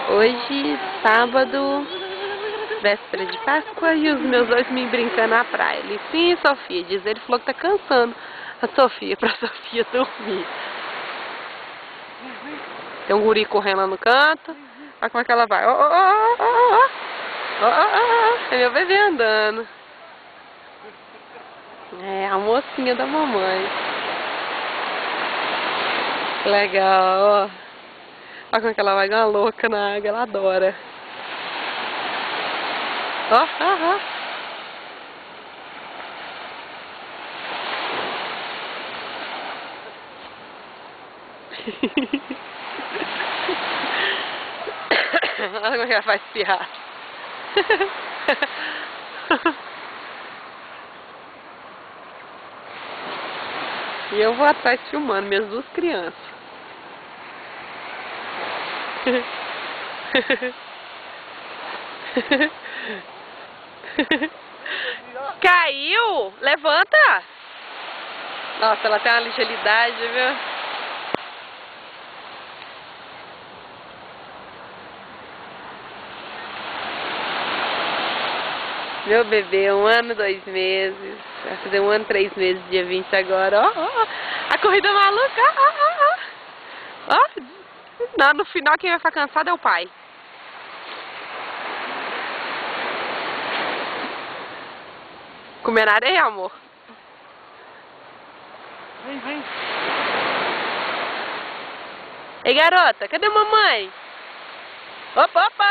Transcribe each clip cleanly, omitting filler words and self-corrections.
Hoje, sábado, véspera de Páscoa, e os meus dois me brincando na praia. Licinha e Sofia. Diz ele, falou que tá cansando a Sofia, pra Sofia dormir. Tem um guri correndo lá no canto. Olha como é que ela vai. É meu bebê andando. É a mocinha da mamãe. Legal, ó. Olha como é que ela vai igual uma louca na água, ela adora. Ó, ó, ó. Olha como é que ela vai espirrar. E eu vou atrás filmando minhas duas crianças. Caiu? Levanta! Nossa, ela tem uma ligeridade, viu? Meu bebê, 1 ano, 2 meses. Vai fazer 1 ano, 3 meses, dia 20 agora. Ó, ó, ó. A corrida maluca. Ó, ó, ó. Ó. Não, no final quem vai ficar cansado é o pai. Comer na areia, amor? Vem, vem. Ei, garota, cadê a mamãe? Opa, opa,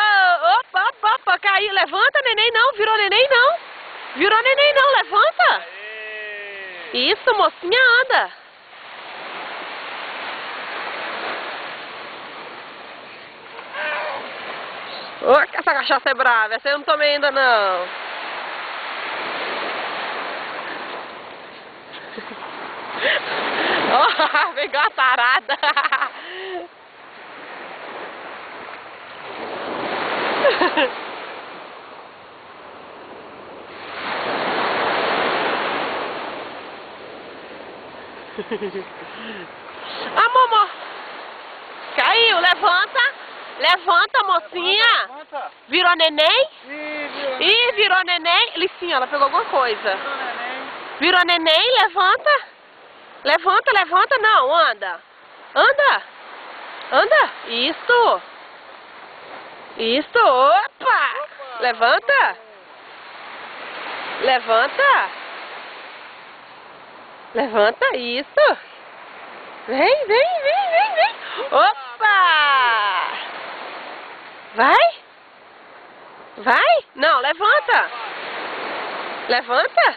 opa, opa, opa, caiu. Levanta, neném, não. Virou neném, não. Virou neném, não. Levanta. Aê. Isso, mocinha, anda. Ô, que essa cachaça é brava. Essa eu não tomei ainda, não. Ó, pegou a tarada. Ah, mamô. Caiu, levanta. Levanta, mocinha. Levanta. Virou neném? Ih, Virou neném. Licinha, ela pegou alguma coisa. virou neném. Virou neném, levanta. Levanta, levanta, não, anda. Anda. Anda. Isso. Isso, opa. Levanta. Levanta. Levanta, isso. Vem, vem, vem, vem, vem. Opa. Vai. Vai. Não, levanta. Levanta.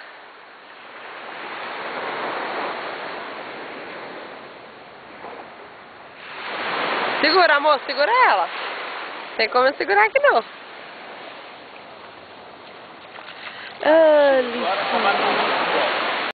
Segura, amor, segura ela. Tem como eu segurar aqui não. Ah, lindo.